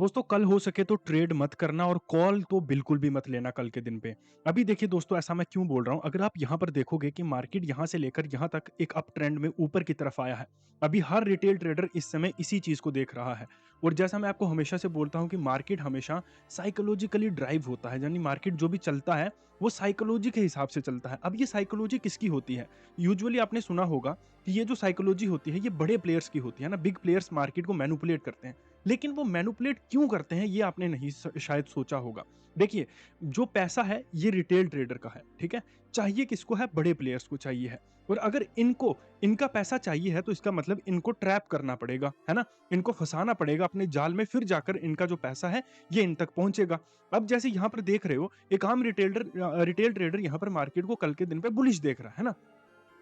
दोस्तों कल हो सके तो ट्रेड मत करना और कॉल तो बिल्कुल भी मत लेना कल के दिन पे। अभी देखिए दोस्तों ऐसा मैं क्यों बोल रहा हूँ, अगर आप यहाँ पर देखोगे कि मार्केट यहाँ से लेकर यहाँ तक एक अप ट्रेंड में ऊपर की तरफ आया है। अभी हर रिटेल ट्रेडर इस समय इसी चीज़ को देख रहा है। और जैसा मैं आपको हमेशा से बोलता हूँ कि मार्केट हमेशा साइकोलॉजिकली ड्राइव होता है, यानी मार्केट जो भी चलता है वो साइकोलॉजी के हिसाब से चलता है। अब ये साइकोलॉजी किसकी होती है? यूजुअली आपने सुना होगा कि ये जो साइकोलॉजी होती है ये बड़े प्लेयर्स की होती है ना, बिग प्लेयर्स मार्केट को मैनिपुलेट करते हैं। लेकिन वो मैनिपुलेट क्यों करते हैं ये आपने नहीं शायद सोचा होगा। देखिए, जो पैसा है ये रिटेल ट्रेडर का है, ठीक है? चाहिए किसको है? बड़े प्लेयर्स को चाहिए है। और अगर इनको इनका पैसा चाहिए है तो इसका मतलब इनको ट्रैप करना पड़ेगा, है ना? इनको फँसाना पड़ेगा अपने जाल में, फिर जाकर इनका जो पैसा है ये इन तक पहुँचेगा। अब जैसे यहाँ पर देख रहे हो, एक आम रिटेल ट्रेडर यहाँ पर मार्केट को कल के दिन पे बुलिश देख रहा है ना?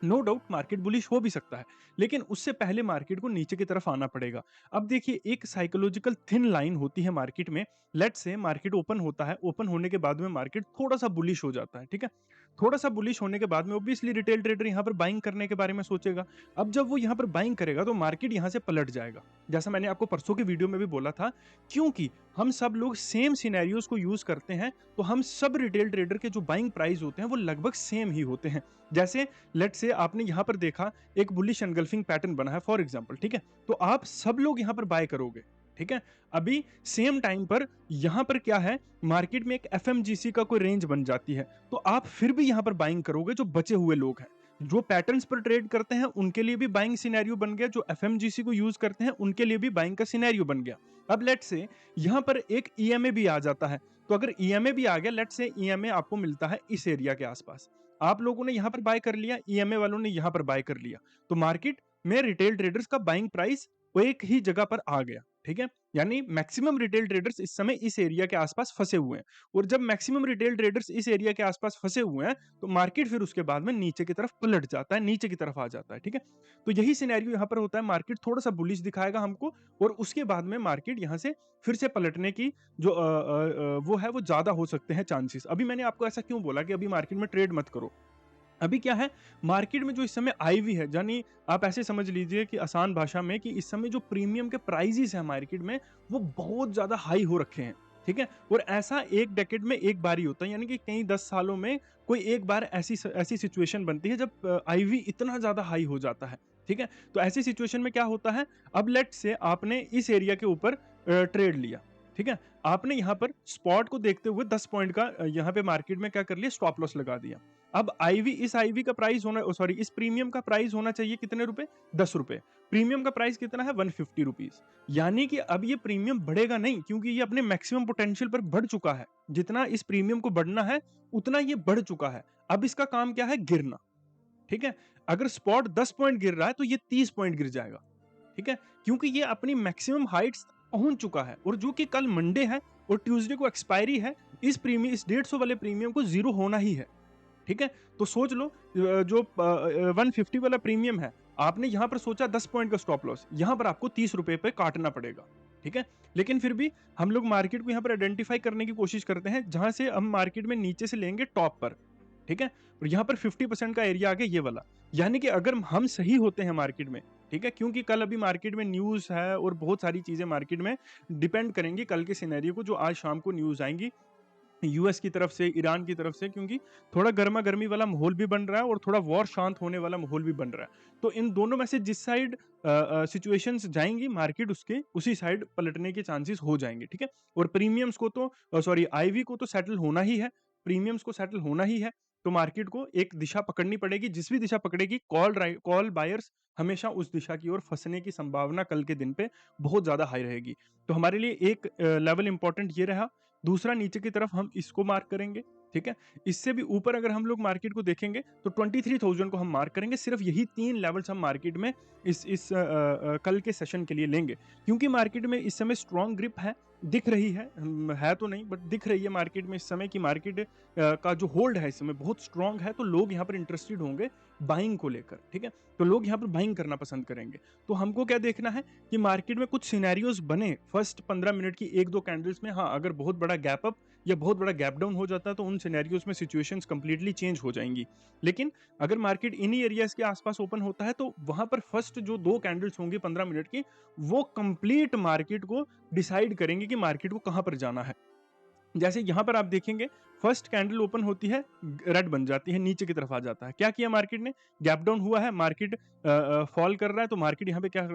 नो डाउट मार्केट बुलिश हो भी सकता है, लेकिन उससे पहले मार्केट को नीचे की तरफ आना पड़ेगा। अब देखिए, एक साइकोलॉजिकल थिन लाइन होती है मार्केट में। लेट्स से मार्केट ओपन होता है, ओपन होने के बाद में मार्केट थोड़ा-सा बुलिश हो जाता है, ठीक है? थोड़ा-सा बुलिश होने के बाद में ऑब्वियसली रिटेल ट्रेडर यहाँ पर बाइंग करने के बारे में सोचेगा। अब जब वो यहाँ पर बाइंग करेगा तो मार्केट यहाँ से पलट जाएगा। जैसा मैंने आपको परसों की वीडियो में भी बोला था, क्योंकि हम सब लोग सेम सिनेरियोज़ को यूज़ करते हैं, तो हम सब रिटेल ट्रेडर के जो बाइंग प्राइस होते हैं वो लगभग सेम ही होते हैं। जैसे लेट्स से आपने यहाँ पर देखा एक बुलिश एनगल्फिंग पैटर्न बना है फॉर एग्जांपल, ठीक है? तो आप सब लोग यहाँ पर बाय करोगे, ठीक है? अभी सेम टाइम पर यहाँ पर क्या है, मार्केट में एक एफएमजीसी का कोई रेंज बन जाती है, तो आप फिर भी यहाँ पर बाइंग करोगे जो बचे हुए लोग हैं। जो पैटर्न्स पर ट्रेड करते हैं उनके लिए भी बाइंग सिनेरियो बन गया, जो एफएमजीसी को यूज करते हैं उनके लिए भी बाइंग का सिनेरियो बन गया। अब लेट्स से यहाँ पर एक ईएमए भी आ जाता है, तो अगर ईएमए भी आ गया, लेट्स से ईएमए आपको मिलता है इस एरिया के आसपास, आप लोगों ने यहाँ पर बाय कर लिया, ईएमए वालों ने यहाँ पर बाय कर लिया, तो मार्केट में रिटेल ट्रेडर्स का बाइंग प्राइस वो एक ही जगह पर आ गया, ठीक है? यानी मैक्सिमम रिटेल ट्रेडर्स इस समय इस एरिया के आसपास फंसे हुए हैं। और जब मैक्सिमम रिटेल ट्रेडर्स इस एरिया के आसपास फंसे हुए हैं, तो मार्केट फिर उसके बाद में नीचे की तरफ पलट जाता है, नीचे की तरफ आ जाता है, ठीक है? तो यही सिनेरियो यहाँ पर होता है, मार्केट थोड़ा-सा बुलिश दिखाएगा हमको और उसके बाद में मार्केट यहाँ से फिर से पलटने की जो वो है वो ज़्यादा हो सकते हैं चांसेस। अभी मैंने आपको ऐसा क्यों बोला कि अभी मार्केट में ट्रेड मत करो? अभी क्या है, मार्केट में जो इस समय आई हुई है, यानी आप ऐसे समझ लीजिए कि आसान भाषा में कि इस समय जो प्रीमियम के प्राइजेस हैं मार्केट में वो बहुत ज्यादा हाई हो रखे हैं, ठीक है? और ऐसा एक डेकेड में एक बार ही होता है, यानी कि कई 10 सालों में कोई एक बार ऐसी ऐसी सिचुएशन बनती है जब आईवी इतना ज्यादा हाई हो जाता है, ठीक है? तो ऐसी सिचुएशन में क्या होता है, अब लेट से आपने इस एरिया के ऊपर ट्रेड लिया, ठीक है? आपने यहाँ पर स्पॉट को देखते हुए 10 पॉइंट का यहाँ पे मार्केट में क्या कर लिया, स्टॉप लॉस लगा दिया। अब आईवी का प्राइस होना, सॉरी, इस प्रीमियम का प्राइस होना चाहिए कितने रुपए? 10 रुपए। प्रीमियम का प्राइस कितना है? 150 रुपीस। यानी कि अब ये प्रीमियम बढ़ेगा नहीं, क्योंकि ये अपने मैक्सिमम पोटेंशियल पर बढ़ चुका है। जितना इस प्रीमियम को बढ़ना है उतना ये बढ़ चुका है। अब इसका काम क्या है? गिरना, ठीक है? अगर स्पॉट 10 पॉइंट गिर रहा है तो ये 30 पॉइंट गिर जाएगा, ठीक है? क्योंकि ये अपनी मैक्सिमम हाइट्स पहुंच चुका है, और जो कि कल मंडे है और ट्यूसडे को एक्सपायरी है, इस 150 वाले प्रीमियम को जीरो होना ही है, ठीक है? तो सोच लो, जो 150 वाला प्रीमियम है, आपने यहाँ पर सोचा 10 पॉइंट का स्टॉप लॉस, यहाँ पर आपको 30 रुपए पे काटना पड़ेगा, ठीक है? लेकिन फिर भी हम लोग मार्केट को यहाँ पर आइडेंटिफाई करने की कोशिश करते हैं, जहां से हम मार्केट में नीचे से लेंगे टॉप पर, ठीक है? और यहाँ पर 50% का एरिया आ गया ये वाला। यानी कि अगर हम सही होते हैं मार्केट में, ठीक है? क्योंकि कल अभी मार्केट में न्यूज़ है और बहुत सारी चीज़ें मार्केट में डिपेंड करेंगी कल के सिनेरियो को, जो आज शाम को न्यूज़ आएँगी यूएस की तरफ से, ईरान की तरफ से, क्योंकि थोड़ा गर्मा-गर्मी वाला माहौल भी बन रहा है और थोड़ा वॉर शांत होने वाला माहौल भी बन रहा है। तो इन दोनों में से जिस साइड सिचुएशंस जाएँगी, मार्केट उसके उसी साइड पलटने के चांसेस हो जाएँगे, ठीक है? और प्रीमियम्स को तो सॉरी, आईवी को तो सेटल होना ही है, प्रीमियम्स को सेटल होना ही है, तो मार्केट को एक दिशा पकड़नी पड़ेगी, जिस भी दिशा पकड़ेगी, कॉल बायर्स हमेशा उस दिशा की ओर फँसने की संभावना कल के दिन पे बहुत ज़्यादा हाई रहेगी। तो हमारे लिए एक लेवल इम्पोर्टेंट ये रहा, दूसरा नीचे की तरफ हम इसको मार्क करेंगे, ठीक है? इससे भी ऊपर अगर हम लोग मार्केट को देखेंगे तो 23,000 को हम मार्क करेंगे। सिर्फ यही 3 लेवल्स हम मार्केट में कल के सेशन के लिए लेंगे, क्योंकि मार्केट में इस समय स्ट्रॉन्ग ग्रिप है, दिख रही है, है तो नहीं बट दिख रही है मार्केट में इस समय, कि मार्केट का जो होल्ड है इस समय बहुत स्ट्रॉन्ग है, तो लोग यहाँ पर इंटरेस्टेड होंगे बाइंग को लेकर, ठीक है? तो लोग यहाँ पर बाइंग करना पसंद करेंगे। तो हमको क्या देखना है कि मार्केट में कुछ सिनेरियोज बने फर्स्ट 15 मिनट की 1-2 कैंडल्स में। हाँ, अगर बहुत बड़ा गैप अप या बहुत बड़ा गैप डाउन हो जाता है तो उन सिनेरियोज में सिचुएशंस कंप्लीटली चेंज हो जाएंगी। लेकिन अगर मार्केट इन्हीं एरियाज के आसपास ओपन होता है तो वहां पर फर्स्ट जो 2 कैंडल्स होंगी 15 मिनट की, वो कंप्लीट मार्केट को डिसाइड करेंगे कि मार्केट को कहाँ पर जाना है। जैसे यहाँ पर आप देखेंगे फर्स्ट कैंडल ओपन होती है, रेड बन जाती है, नीचे की तरफ आ जाता है। क्या किया मार्केट ने? गैप डाउन हुआ है, मार्केट फॉल कर रहा है, तो मार्केट यहाँ पे क्या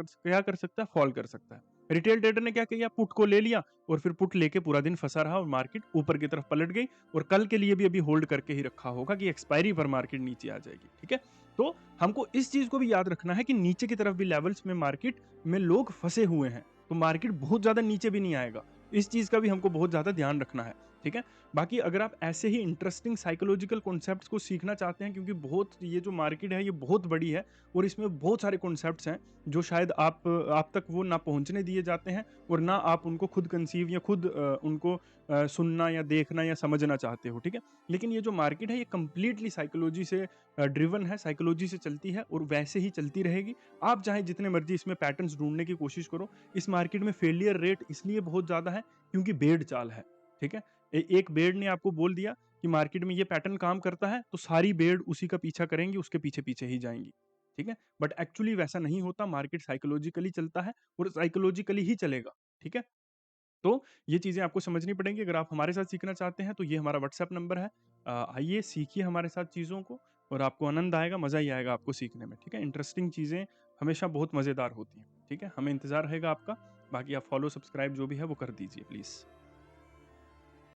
कर सकता है? फॉल कर सकता है। रिटेल ट्रेडर ने क्या किया? पुट को ले लिया और फिर पुट लेके पूरा दिन फंसा रहा और मार्केट ऊपर की तरफ पलट गई और कल के लिए भी अभी होल्ड करके ही रखा होगा कि एक्सपायरी पर मार्केट नीचे आ जाएगी। ठीक है? तो हमको इस चीज को भी याद रखना है कि नीचे की तरफ भी लेवल्स में मार्केट में लोग फंसे हुए हैं, तो मार्केट बहुत ज्यादा नीचे भी नहीं आएगा। इस चीज का भी हमको बहुत ज्यादा ध्यान रखना है। ठीक है? बाकी अगर आप ऐसे ही इंटरेस्टिंग साइकोलॉजिकल कॉन्सेप्ट्स को सीखना चाहते हैं, क्योंकि बहुत ये जो मार्केट है ये बहुत बड़ी है और इसमें बहुत सारे कॉन्सेप्ट्स हैं जो शायद आप तक वो ना पहुंचने दिए जाते हैं और ना आप उनको खुद कंसीव या खुद उनको सुनना या देखना या समझना चाहते हो। ठीक है? लेकिन ये जो मार्केट है ये कंप्लीटली साइकोलॉजी से ड्रिवन है, साइकोलॉजी से चलती है और वैसे ही चलती रहेगी। आप चाहे जितने मर्जी इसमें पैटर्न्स ढूंढने की कोशिश करो, इस मार्केट में फेलियर रेट इसलिए बहुत ज्यादा है क्योंकि भेड़ चाल है। ठीक है? एक भेड़ ने आपको बोल दिया कि मार्केट में ये पैटर्न काम करता है, तो सारी भेड़ उसी का पीछा करेंगी, उसके पीछे पीछे ही जाएंगी। ठीक है? बट एक्चुअली वैसा नहीं होता, मार्केट साइकोलॉजिकली चलता है और साइकोलॉजिकली ही चलेगा। ठीक है? तो ये चीजें आपको समझनी पड़ेंगी। अगर आप हमारे साथ सीखना चाहते हैं तो ये हमारा व्हाट्सएप नंबर है। आइए सीखिए हमारे साथ चीज़ों को और आपको आनंद आएगा, मज़ा ही आएगा आपको सीखने में। ठीक है? इंटरेस्टिंग चीज़ें हमेशा बहुत मज़ेदार होती हैं। ठीक है? हमें इंतज़ार रहेगा आपका। बाकी आप फॉलो सब्सक्राइब जो भी है वो कर दीजिए प्लीज़।